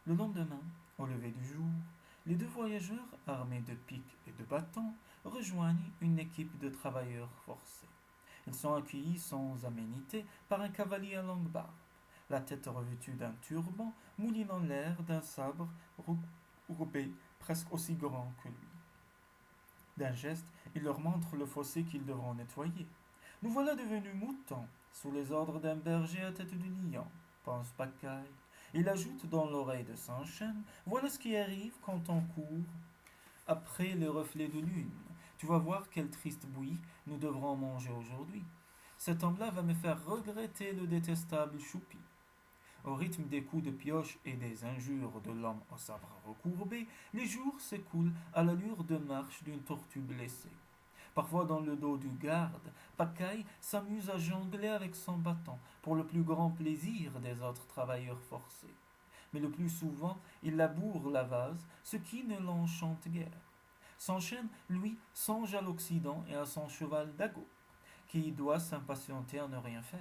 Le lendemain, au lever du jour, les deux voyageurs, armés de pics et de bâtons, rejoignent une équipe de travailleurs forcés. Ils sont accueillis sans aménité par un cavalier à longue barbe, la tête revêtue d'un turban, moulinant l'air d'un sabre rourbé presque aussi grand que lui. D'un geste, il leur montre le fossé qu'ils devront nettoyer. Nous voilà devenus moutons, sous les ordres d'un berger à tête de lion, pense Pacaille. Il ajoute dans l'oreille de Sanchen, voilà ce qui arrive quand on court après les reflets de lune. Tu vas voir quelle triste bouillie nous devrons manger aujourd'hui. Cet homme-là va me faire regretter le détestable choupi. Au rythme des coups de pioche et des injures de l'homme au sabre recourbé, les jours s'écoulent à l'allure de marche d'une tortue blessée. Parfois dans le dos du garde, Pacaille s'amuse à jongler avec son bâton pour le plus grand plaisir des autres travailleurs forcés. Mais le plus souvent, il laboure la vase, ce qui ne l'enchante guère. Sanchen, lui, songe à l'Occident et à son cheval Dago, qui doit s'impatienter à ne rien faire.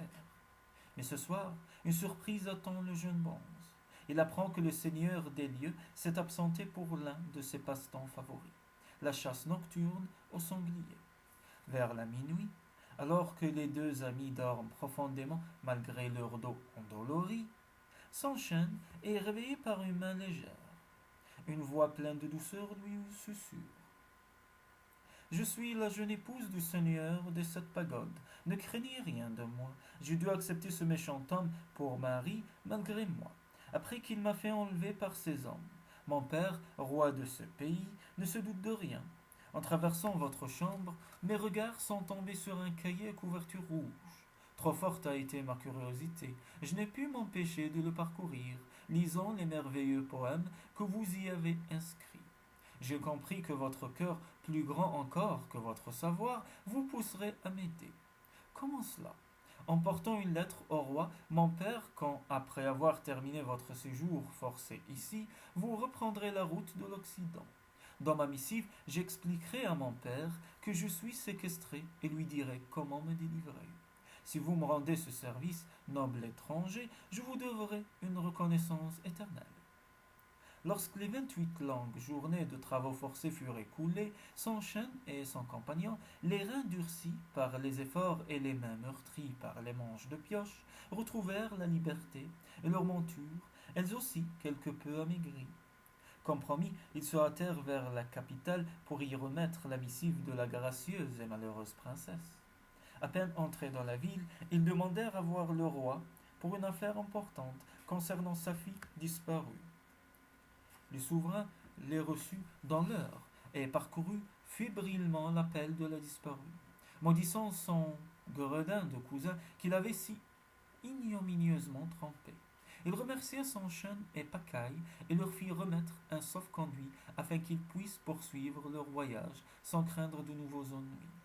Mais ce soir, une surprise attend le jeune bonze. Il apprend que le seigneur des lieux s'est absenté pour l'un de ses passe-temps favoris, la chasse nocturne au sanglier. Vers la minuit, alors que les deux amis dorment profondément malgré leur dos endolori, s'enchaîne et est réveillé par une main légère. Une voix pleine de douceur lui susurre. Je suis la jeune épouse du seigneur de cette pagode. Ne craignez rien de moi. J'ai dû accepter ce méchant homme pour mari malgré moi, après qu'il m'a fait enlever par ses hommes. Mon père, roi de ce pays, ne se doute de rien. En traversant votre chambre, mes regards sont tombés sur un cahier à couverture rouge. Trop forte a été ma curiosité. Je n'ai pu m'empêcher de le parcourir, lisant les merveilleux poèmes que vous y avez inscrits. J'ai compris que votre cœur, plus grand encore que votre savoir, vous pousserait à m'aider. Comment cela? En portant une lettre au roi, mon père, quand, après avoir terminé votre séjour forcé ici, vous reprendrez la route de l'Occident. Dans ma missive, j'expliquerai à mon père que je suis séquestré et lui dirai comment me délivrer. Si vous me rendez ce service, noble étranger, je vous devrai une reconnaissance éternelle. Lorsque les 28 longues journées de travaux forcés furent écoulées, son chien et son compagnon, les reins durcis par les efforts et les mains meurtries par les manches de pioche, retrouvèrent la liberté, et leurs montures, elles aussi quelque peu amaigries. Comme promis, ils se hâtèrent vers la capitale pour y remettre la missive de la gracieuse et malheureuse princesse. À peine entrés dans la ville, ils demandèrent à voir le roi pour une affaire importante concernant sa fille disparue. Le souverain les reçut dans l'heure et parcourut fébrilement l'appel de la disparue, maudissant son gredin de cousin qu'il avait si ignominieusement trompé. Il remercia son chien et Pacaille et leur fit remettre un sauf-conduit afin qu'ils puissent poursuivre leur voyage sans craindre de nouveaux ennuis.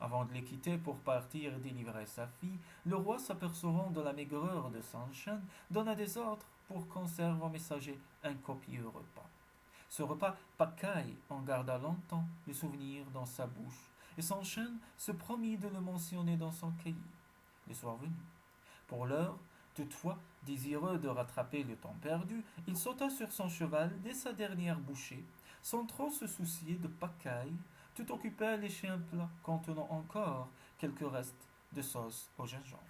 Avant de les quitter pour partir délivrer sa fille, le roi, s'apercevant de la maigreur de Sanchen, donna des ordres pour qu'on serve au messager un copieux repas. Ce repas, Pacaille en garda longtemps le souvenir dans sa bouche, et Sanchen se promit de le mentionner dans son cahier. Le soir venu. Pour l'heure, toutefois, désireux de rattraper le temps perdu, il sauta sur son cheval dès sa dernière bouchée, sans trop se soucier de Pacaille, tout occupé à lécher un plat contenant encore quelques restes de sauce au gingembre.